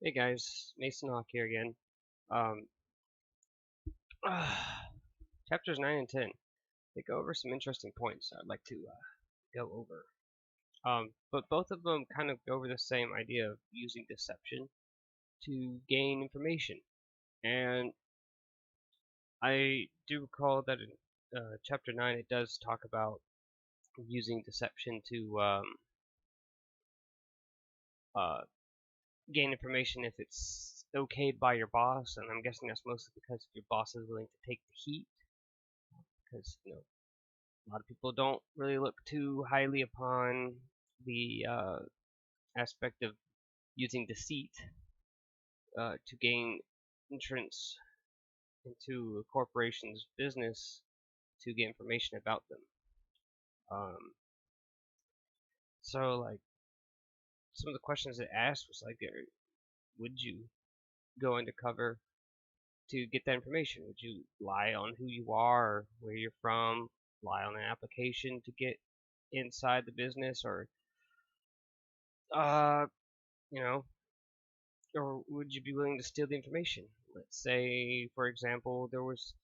Hey guys, Mason Hawk here again. Um, chapters 9 and 10, they go over some interesting points I'd like to go over. But both of them kind of go over the same idea of using deception to gain information. And I do recall that in chapter 9 it does talk about using deception to uh, gain information if it's okayed by your boss, and I'm guessing that's mostly because your boss is willing to take the heat, because a lot of people don't really look too highly upon the aspect of using deceit to gain entrance into a corporation's business to get information about them. Um, so, like, some of the questions it asked was like, would you go undercover to get that information? Would you lie on who you are, or where you're from, lie on an application to get inside the business, or uh, you know, or would you be willing to steal the information? Let's say, for example, there was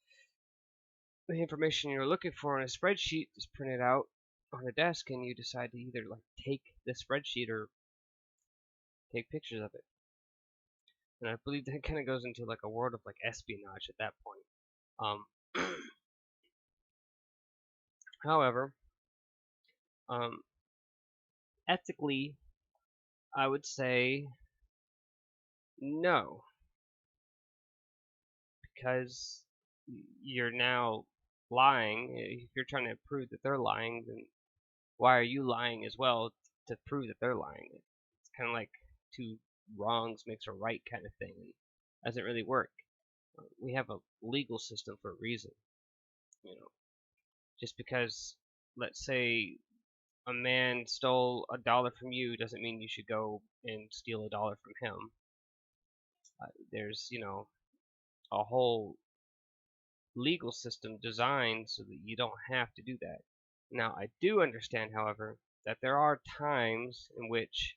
the information you're looking for on a spreadsheet is printed out on a desk, and you decide to either like take the spreadsheet or take pictures of it. And I believe that kind of goes into like a world of like espionage at that point. However, um, ethically, I would say no, because you're now lying. If you're trying to prove that they're lying, then why are you lying as well to prove that they're lying? It's kind of like two wrongs makes a right kind of thing. And it doesn't really work. We have a legal system for a reason. You know, just because, let's say, a man stole $1 from you doesn't mean you should go and steal $1 from him. There's, a whole legal system designed so that you don't have to do that. Now, I do understand, however, that there are times in which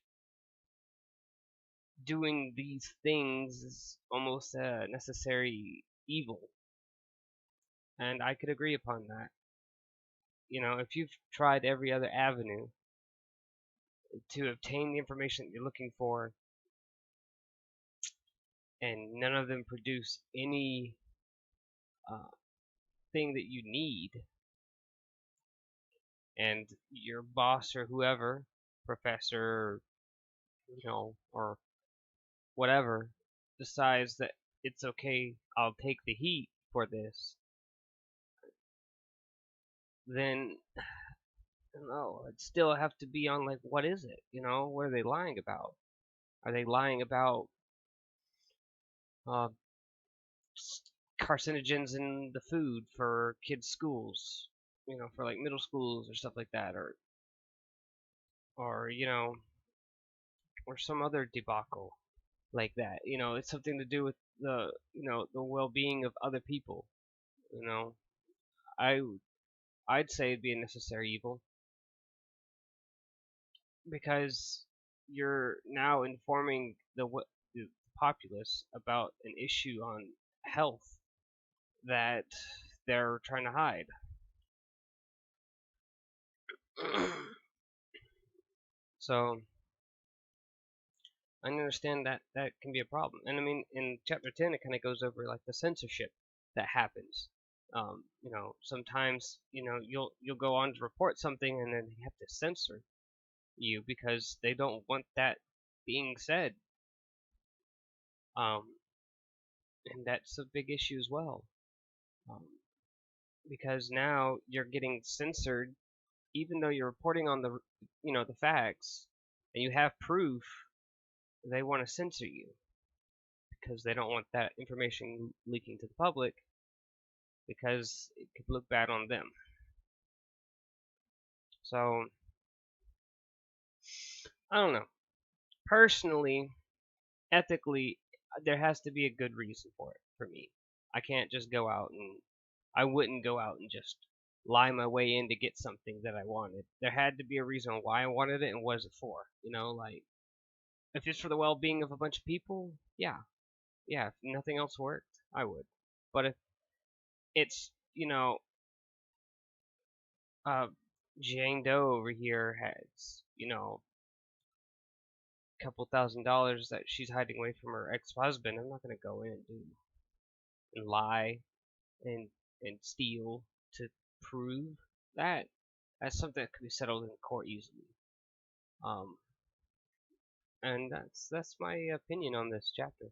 doing these things is almost a necessary evil, and I could agree upon that. If you've tried every other avenue to obtain the information that you're looking for, and none of them produce any uh, thing that you need, and your boss or whoever, professor, or whatever, decides that it's okay, I'll take the heat for this, then no, it still have to be on like what is it? What are they lying about? Are they lying about uh, carcinogens in the food for kids' schools? For like middle schools or stuff like that, or or some other debacle like that. It's something to do with the well-being of other people. You know, I I'd say it'd be a necessary evil because you're now informing the populace about an issue on health that they're trying to hide. So I understand that that can be a problem, and I mean in chapter 10 it kind of goes over like the censorship that happens. Sometimes you'll go on to report something and then they have to censor you because they don't want that being said. Um, and that's a big issue as well. Um, because now you're getting censored even though you're reporting on the facts and you have proof. They want to censor you because they don't want that information leaking to the public because it could look bad on them. So I don't know. Personally, ethically, there has to be a good reason for it for me. I can't just go out and I wouldn't go out and just lie my way in to get something that I wanted. There had to be a reason why I wanted it and what is it for. Like If it's for the well-being of a bunch of people, yeah, yeah. If nothing else worked, I would. But if it's, uh, Jane Doe over here has, a couple $1,000s that she's hiding away from her ex-husband, I'm not gonna go in and lie and steal to prove that. That's something that could be settled in court easily. Um, and that's my opinion on this chapter,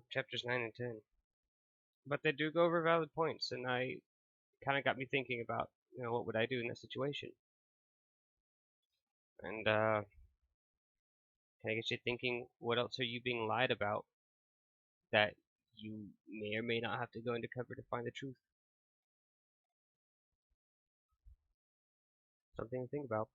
chapters 9 and 10. But they do go over valid points, and I kind of got me thinking about, what would I do in that situation? And kind of get you thinking, what else are you being lied about that you may or may not have to go undercover to find the truth? Something to think about.